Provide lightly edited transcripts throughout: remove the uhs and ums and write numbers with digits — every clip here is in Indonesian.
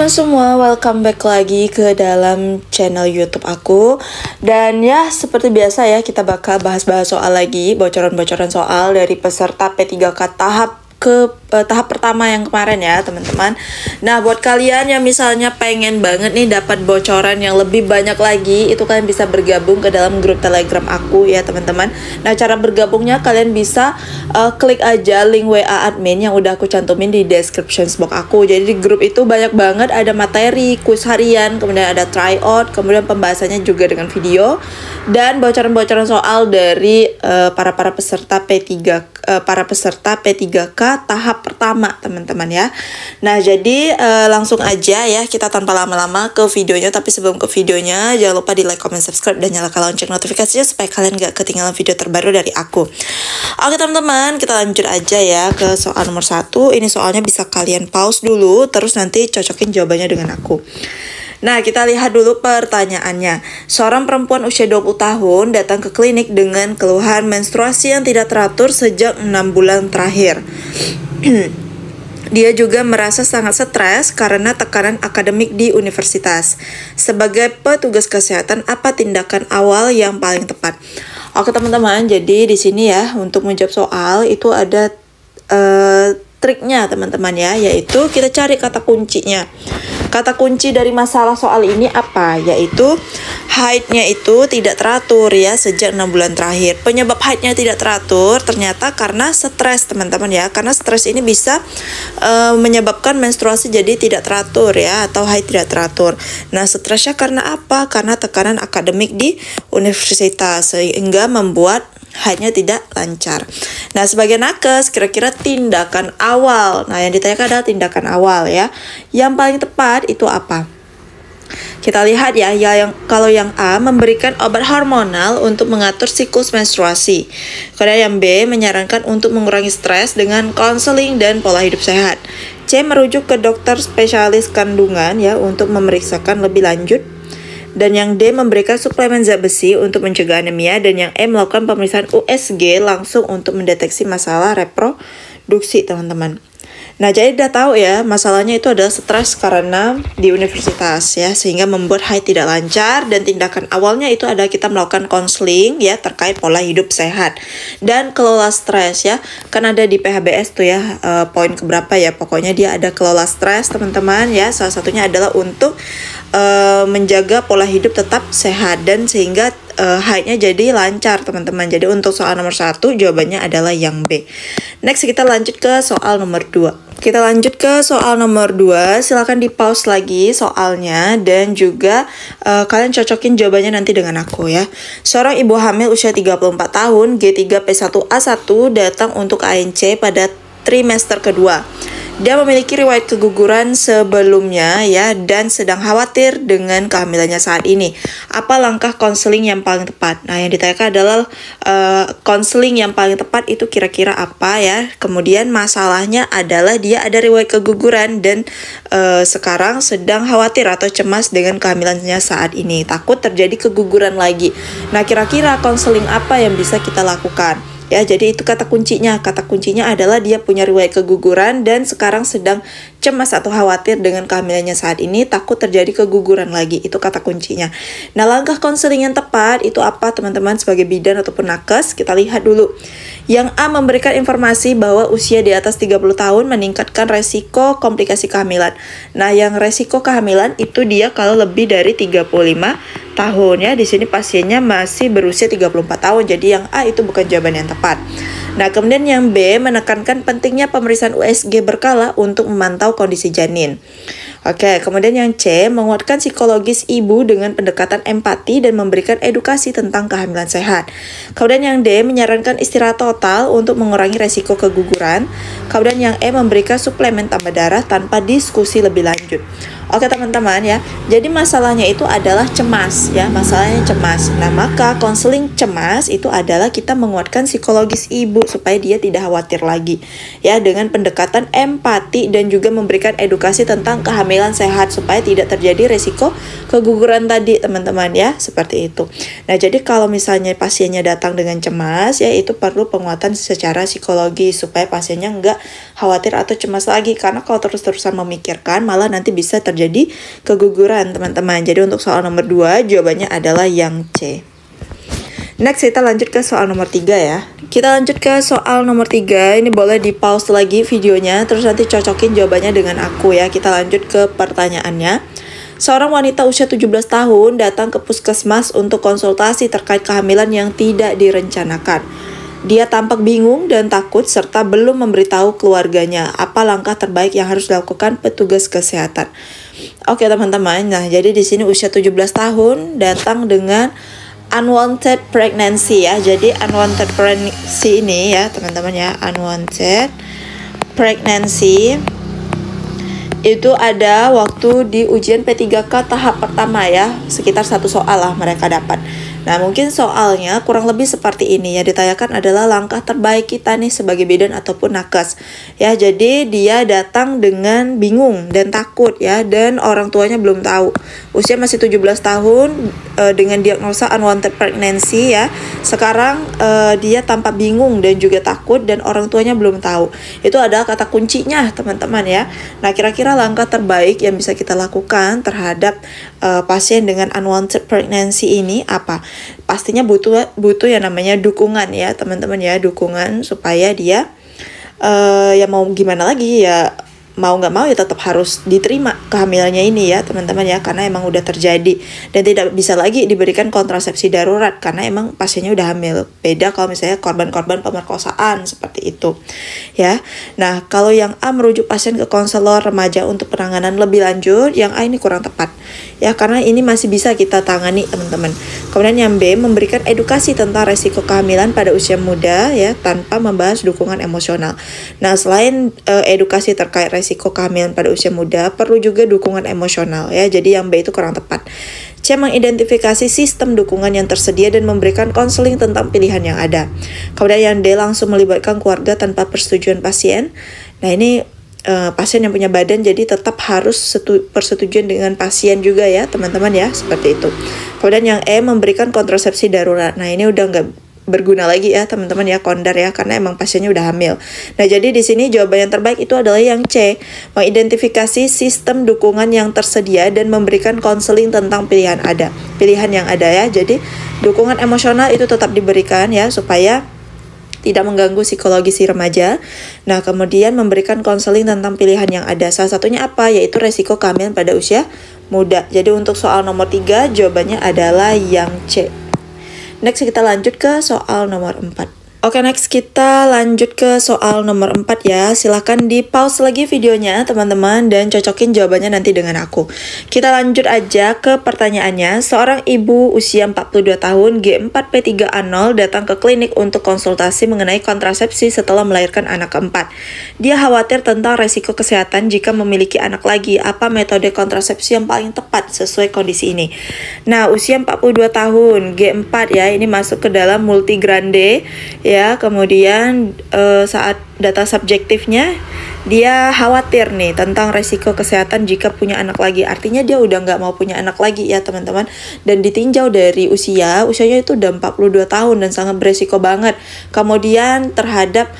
teman-teman semua, welcome back lagi ke dalam channel YouTube aku. Dan ya, seperti biasa ya, kita bakal bahas-bahas soal lagi, bocoran-bocoran soal dari peserta P3K tahap pertama yang kemarin ya teman-teman. Nah, buat kalian yang misalnya pengen banget nih dapat bocoran yang lebih banyak lagi, itu kalian bisa bergabung ke dalam grup Telegram aku ya teman-teman. Nah, cara bergabungnya kalian bisa klik aja link WA admin yang udah aku cantumin di description box aku. Jadi di grup itu banyak banget, ada materi, kuis harian, kemudian ada tryout, kemudian pembahasannya juga dengan video, dan bocoran-bocoran soal dari para peserta P3K tahap pertama teman-teman ya. Nah, jadi langsung aja ya, kita tanpa lama-lama ke videonya. Tapi sebelum ke videonya, jangan lupa di like, comment, subscribe, dan nyalakan lonceng notifikasinya supaya kalian gak ketinggalan video terbaru dari aku. Oke teman-teman, kita lanjut aja ya ke soal nomor 1. Ini soalnya bisa kalian pause dulu, terus nanti cocokin jawabannya dengan aku. Nah, kita lihat dulu pertanyaannya. Seorang perempuan usia 20 tahun datang ke klinik dengan keluhan menstruasi yang tidak teratur sejak 6 bulan terakhir. Dia juga merasa sangat stres karena tekanan akademik di universitas. Sebagai petugas kesehatan, apa tindakan awal yang paling tepat? Oke teman-teman, jadi di sini ya untuk menjawab soal itu ada triknya teman-teman ya, yaitu kita cari kata kuncinya. Kata kunci dari masalah soal ini apa? Yaitu haidnya itu tidak teratur ya sejak 6 bulan terakhir. Penyebab haidnya tidak teratur ternyata karena stres teman-teman ya. Karena stres ini bisa menyebabkan menstruasi jadi tidak teratur ya, atau haid tidak teratur. Nah, stresnya karena apa? Karena tekanan akademik di universitas sehingga membuat haidnya tidak lancar. Nah, sebagai nakes, kira-kira tindakan awal. Nah, yang ditanyakan adalah tindakan awal ya. Yang paling tepat itu apa? Kita lihat ya, kalau yang A memberikan obat hormonal untuk mengatur siklus menstruasi. Kemudian yang B menyarankan untuk mengurangi stres dengan konseling dan pola hidup sehat. C merujuk ke dokter spesialis kandungan ya untuk memeriksakan lebih lanjut. Dan yang D memberikan suplemen zat besi untuk mencegah anemia. Dan yang E melakukan pemeriksaan USG langsung untuk mendeteksi masalah reproduksi teman-teman. Nah, jadi udah tahu ya, masalahnya itu adalah stres karena di universitas ya, sehingga membuat haid tidak lancar. Dan tindakan awalnya itu adalah kita melakukan konseling ya terkait pola hidup sehat dan kelola stres ya. Kan ada di PHBS tuh ya, poin keberapa ya, pokoknya dia ada kelola stres teman-teman ya. Salah satunya adalah untuk menjaga pola hidup tetap sehat dan sehingga haidnya jadi lancar teman-teman. Jadi untuk soal nomor 1 jawabannya adalah yang B. Next, kita lanjut ke soal nomor 2. Kita lanjut ke soal nomor 2. Silahkan di pause lagi soalnya dan juga kalian cocokin jawabannya nanti dengan aku ya. Seorang ibu hamil usia 34 tahun G3P1A1 datang untuk ANC pada trimester kedua. Dia memiliki riwayat keguguran sebelumnya ya dan sedang khawatir dengan kehamilannya saat ini. Apa langkah konseling yang paling tepat? Nah, yang ditanyakan adalah konseling yang paling tepat itu kira-kira apa ya. Kemudian masalahnya adalah dia ada riwayat keguguran dan sekarang sedang khawatir atau cemas dengan kehamilannya saat ini. Takut terjadi keguguran lagi. Nah, kira-kira konseling apa yang bisa kita lakukan? Ya, jadi itu kata kuncinya. Kata kuncinya adalah dia punya riwayat keguguran dan sekarang sedang cemas atau khawatir dengan kehamilannya saat ini, takut terjadi keguguran lagi. Itu kata kuncinya. Nah, langkah konseling yang tepat itu apa teman-teman sebagai bidan ataupun nakes? Kita lihat dulu. Yang A memberikan informasi bahwa usia di atas 30 tahun meningkatkan resiko komplikasi kehamilan. Nah, yang resiko kehamilan itu dia kalau lebih dari 35 tahun ya. Di sini pasiennya masih berusia 34 tahun. Jadi yang A itu bukan jawaban yang tepat. Nah, kemudian yang B menekankan pentingnya pemeriksaan USG berkala untuk memantau kondisi janin. Oke, kemudian yang C menguatkan psikologis ibu dengan pendekatan empati dan memberikan edukasi tentang kehamilan sehat. Kemudian yang D menyarankan istirahat total untuk mengurangi resiko keguguran. Kemudian yang E memberikan suplemen tambah darah tanpa diskusi lebih lanjut. Oke teman-teman ya, jadi masalahnya itu adalah cemas ya, masalahnya cemas. Nah, maka konseling cemas itu adalah kita menguatkan psikologis ibu supaya dia tidak khawatir lagi ya, dengan pendekatan empati dan juga memberikan edukasi tentang kehamilan kehamilan sehat supaya tidak terjadi resiko keguguran tadi teman-teman ya, seperti itu. Nah jadi kalau misalnya pasiennya datang dengan cemas ya, itu perlu penguatan secara psikologi supaya pasiennya nggak khawatir atau cemas lagi, karena kalau terus-terusan memikirkan malah nanti bisa terjadi keguguran teman-teman. Jadi untuk soal nomor 2 jawabannya adalah yang C. Next kita lanjut ke soal nomor 3 ya. Kita lanjut ke soal nomor 3. Ini boleh di pause lagi videonya, terus nanti cocokin jawabannya dengan aku ya. Kita lanjut ke pertanyaannya. Seorang wanita usia 17 tahun datang ke puskesmas untuk konsultasi terkait kehamilan yang tidak direncanakan. Dia tampak bingung dan takut serta belum memberitahu keluarganya apa langkah terbaik yang harus dilakukan petugas kesehatan. Oke teman-teman, nah jadi di sini usia 17 tahun datang dengan unwanted pregnancy ya. Jadi unwanted pregnancy ini ya teman-teman ya, unwanted pregnancy itu ada waktu di ujian P3K tahap pertama ya, sekitar 1 soal lah mereka dapat. Nah mungkin soalnya kurang lebih seperti ini ya, ditanyakan adalah langkah terbaik kita nih sebagai bidan ataupun nakes ya. Jadi dia datang dengan bingung dan takut ya, dan orang tuanya belum tahu. Usia masih 17 tahun dengan diagnosa unwanted pregnancy ya. Sekarang dia tampak bingung dan juga takut dan orang tuanya belum tahu. Itu adalah kata kuncinya teman-teman ya. Nah kira-kira langkah terbaik yang bisa kita lakukan terhadap pasien dengan unwanted pregnancy ini apa? Pastinya butuh yang namanya dukungan ya teman-teman ya, dukungan supaya dia ya mau gimana lagi ya, mau nggak mau ya tetap harus diterima kehamilannya ini ya teman-teman ya, karena emang udah terjadi dan tidak bisa lagi diberikan kontrasepsi darurat karena emang pasiennya udah hamil. Beda kalau misalnya korban-korban pemerkosaan seperti itu ya. Nah kalau yang A merujuk pasien ke konselor remaja untuk penanganan lebih lanjut, yang A ini kurang tepat ya, karena ini masih bisa kita tangani teman-teman. Kemudian yang B memberikan edukasi tentang resiko kehamilan pada usia muda ya, tanpa membahas dukungan emosional. Nah selain edukasi terkait resiko kehamilan pada usia muda, perlu juga dukungan emosional ya. Jadi yang B itu kurang tepat. C mengidentifikasi sistem dukungan yang tersedia dan memberikan konseling tentang pilihan yang ada. Kemudian yang D langsung melibatkan keluarga tanpa persetujuan pasien. Nah ini pasien yang punya badan, jadi tetap harus persetujuan dengan pasien juga ya teman-teman ya, seperti itu. Kemudian yang E memberikan kontrasepsi darurat. Nah ini udah nggak berguna lagi ya teman-teman ya, kondar ya, karena emang pasiennya udah hamil. Nah jadi di sini jawaban yang terbaik itu adalah yang C, mengidentifikasi sistem dukungan yang tersedia dan memberikan konseling tentang pilihan yang ada ya. Jadi dukungan emosional itu tetap diberikan ya supaya tidak mengganggu psikologi si remaja. Nah kemudian memberikan konseling tentang pilihan yang ada. Salah satunya apa? Yaitu resiko kehamilan pada usia muda. Jadi untuk soal nomor 3 jawabannya adalah yang C. Next kita lanjut ke soal nomor 4. Oke, next kita lanjut ke soal nomor 4 ya. Silahkan di pause lagi videonya teman-teman dan cocokin jawabannya nanti dengan aku. Kita lanjut aja ke pertanyaannya. Seorang ibu usia 42 tahun G4P3A0 datang ke klinik untuk konsultasi mengenai kontrasepsi setelah melahirkan anak keempat. Dia khawatir tentang resiko kesehatan jika memiliki anak lagi. Apa metode kontrasepsi yang paling tepat sesuai kondisi ini? Nah, usia 42 tahun G4 ya, ini masuk ke dalam multigrande ya. Kemudian saat data subjektifnya dia khawatir nih tentang resiko kesehatan jika punya anak lagi. Artinya dia udah nggak mau punya anak lagi ya teman-teman. Dan ditinjau dari usianya itu udah 42 tahun dan sangat beresiko banget. Kemudian terhadap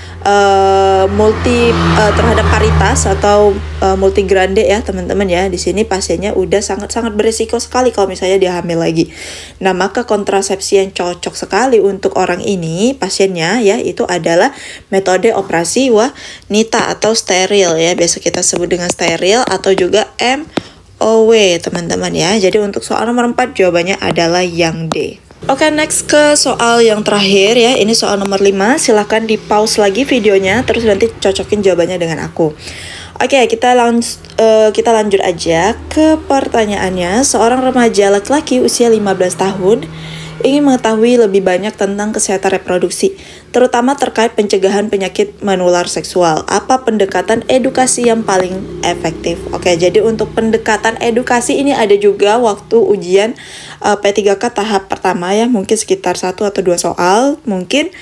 terhadap paritas atau multigrande ya teman-teman ya. Di sini pasiennya udah sangat-sangat beresiko sekali kalau misalnya dia hamil lagi. Nah maka kontrasepsi yang cocok sekali untuk orang ini pasiennya ya, itu adalah metode operasi wanita atau steril ya, biasa kita sebut dengan steril atau juga MOW teman-teman ya. Jadi untuk soal nomor 4 jawabannya adalah yang D. Oke, next ke soal yang terakhir ya. Ini soal nomor 5. Silahkan di pause lagi videonya, terus nanti cocokin jawabannya dengan aku. Oke, kita lanjut aja ke pertanyaannya. Seorang remaja laki-laki usia 15 tahun ingin mengetahui lebih banyak tentang kesehatan reproduksi, terutama terkait pencegahan penyakit menular seksual. Apa pendekatan edukasi yang paling efektif? Oke, jadi untuk pendekatan edukasi ini ada juga waktu ujian P3K tahap pertama ya, mungkin sekitar 1 atau 2 soal. Mungkin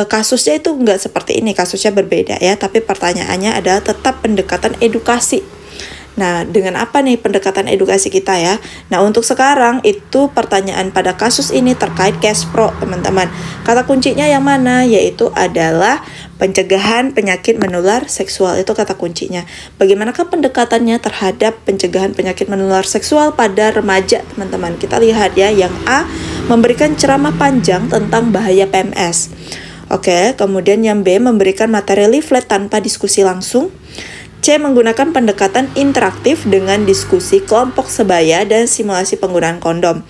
kasusnya itu nggak seperti ini, kasusnya berbeda ya, tapi pertanyaannya adalah tetap pendekatan edukasi Nah, dengan apa nih pendekatan edukasi kita ya? Nah, untuk sekarang itu pertanyaan pada kasus ini terkait cash pro, teman-teman. Kata kuncinya yang mana? Yaitu adalah pencegahan penyakit menular seksual, itu kata kuncinya. Bagaimanakah pendekatannya terhadap pencegahan penyakit menular seksual pada remaja, teman-teman? Kita lihat ya, yang A memberikan ceramah panjang tentang bahaya PMS. Oke, kemudian yang B memberikan materi leaflet tanpa diskusi langsung. C menggunakan pendekatan interaktif dengan diskusi kelompok sebaya dan simulasi penggunaan kondom.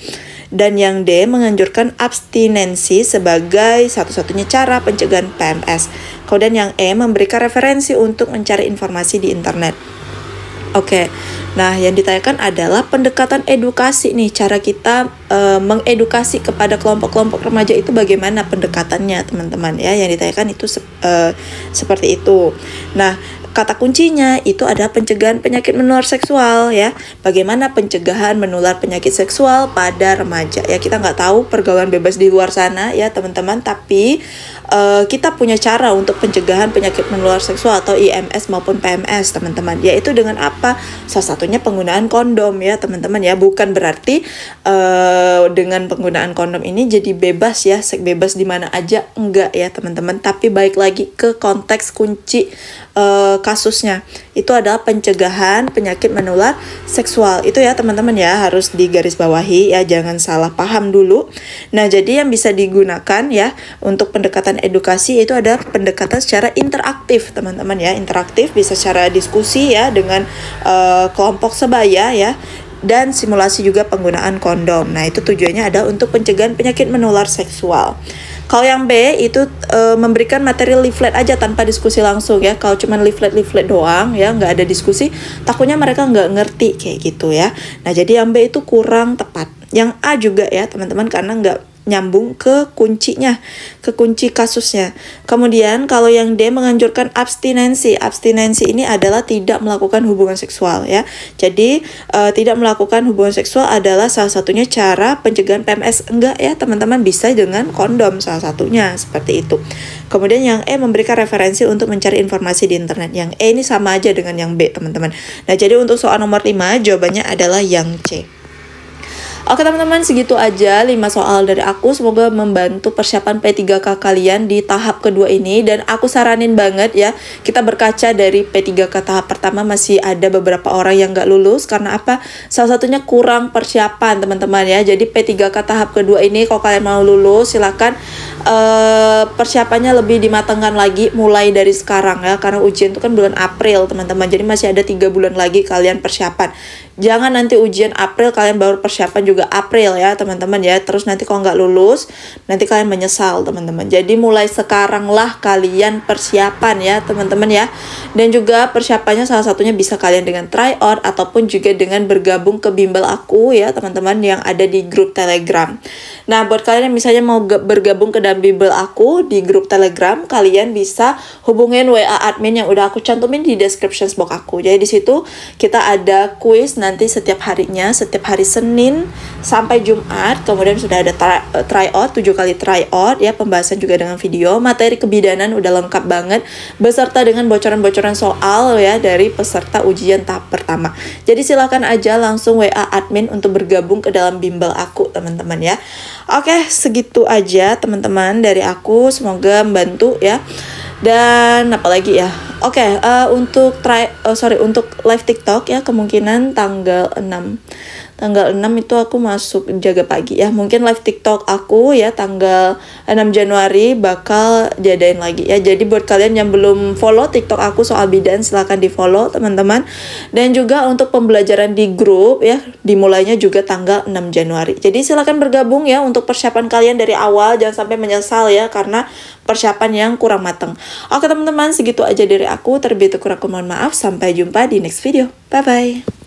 Dan yang D menganjurkan abstinensi sebagai satu-satunya cara pencegahan PMS. Kemudian yang E memberikan referensi untuk mencari informasi di internet. Oke, nah yang ditanyakan adalah pendekatan edukasi nih, cara kita mengedukasi kepada kelompok-kelompok remaja itu bagaimana pendekatannya, teman-teman ya. Yang ditanyakan itu seperti itu. Nah, kata kuncinya itu adalah pencegahan penyakit menular seksual ya. Bagaimana pencegahan menular penyakit seksual pada remaja ya. Kita nggak tahu pergaulan bebas di luar sana ya teman-teman, tapi kita punya cara untuk pencegahan penyakit menular seksual atau IMS maupun PMS, teman-teman. Yaitu dengan apa? Salah satunya penggunaan kondom ya teman-teman ya. Bukan berarti dengan penggunaan kondom ini jadi bebas ya, seks bebas di mana aja, enggak ya teman-teman. Tapi balik lagi ke konteks kunci kasusnya, itu adalah pencegahan penyakit menular seksual. Itu ya teman-teman ya, harus digarisbawahi ya, jangan salah paham dulu. Nah, jadi yang bisa digunakan ya untuk pendekatan edukasi itu ada pendekatan secara interaktif, teman-teman ya. Interaktif bisa secara diskusi ya dengan kelompok sebaya ya, dan simulasi juga penggunaan kondom. Nah, itu tujuannya ada untuk pencegahan penyakit menular seksual. Kalau yang B itu memberikan materi leaflet aja tanpa diskusi langsung ya. Kalau cuma leaflet doang ya, nggak ada diskusi, takutnya mereka nggak ngerti kayak gitu ya. Nah, jadi yang B itu kurang tepat. Yang A juga ya teman-teman, karena nggak nyambung ke kuncinya, ke kunci kasusnya. Kemudian kalau yang D menganjurkan abstinensi. Abstinensi ini adalah tidak melakukan hubungan seksual ya. Jadi tidak melakukan hubungan seksual adalah salah satunya cara pencegahan PMS. Enggak ya teman-teman, bisa dengan kondom salah satunya, seperti itu. Kemudian yang E memberikan referensi untuk mencari informasi di internet. Yang E ini sama aja dengan yang B teman-teman. Nah, jadi untuk soal nomor 5 jawabannya adalah yang C. Oke teman-teman, segitu aja 5 soal dari aku. Semoga membantu persiapan P3K kalian di tahap kedua ini. Dan aku saranin banget ya, kita berkaca dari P3K tahap pertama masih ada beberapa orang yang gak lulus. Karena apa? Salah satunya kurang persiapan teman-teman ya. Jadi P3K tahap kedua ini kalau kalian mau lulus silakan persiapannya lebih dimatangkan lagi mulai dari sekarang ya. Karena ujian itu kan bulan April teman-teman. Jadi masih ada 3 bulan lagi kalian persiapan. Jangan nanti ujian April kalian baru persiapan juga April ya teman-teman ya. Terus nanti kalau nggak lulus nanti kalian menyesal teman-teman. Jadi mulai sekarang lah kalian persiapan ya teman-teman ya. Dan juga persiapannya salah satunya bisa kalian dengan try out ataupun juga dengan bergabung ke bimbel aku ya teman-teman yang ada di grup Telegram. Nah, buat kalian yang misalnya mau bergabung ke dalam bimbel aku di grup Telegram, kalian bisa hubungin WA admin yang udah aku cantumin di description box aku. Jadi di situ kita ada quiz nanti setiap harinya, setiap hari Senin sampai Jumat. Kemudian sudah ada tryout, 7 kali tryout ya, pembahasan juga dengan video. Materi kebidanan udah lengkap banget beserta dengan bocoran-bocoran soal ya dari peserta ujian tahap pertama. Jadi silakan aja langsung WA admin untuk bergabung ke dalam bimbel aku teman-teman ya. Oke, segitu aja teman-teman dari aku, semoga membantu ya. Dan apalagi ya, oke, untuk live TikTok ya, kemungkinan tanggal 6 itu aku masuk jaga pagi ya. Mungkin live TikTok aku ya tanggal 6 Januari bakal jadain lagi ya. Jadi buat kalian yang belum follow TikTok aku soal bidan, silahkan di follow teman-teman. Dan juga untuk pembelajaran di grup ya, dimulainya juga tanggal 6 Januari. Jadi silahkan bergabung ya untuk persiapan kalian dari awal. Jangan sampai menyesal ya karena persiapan yang kurang matang. Oke teman-teman, segitu aja dari aku. Terlebih kurang mohon maaf. Sampai jumpa di next video. Bye-bye.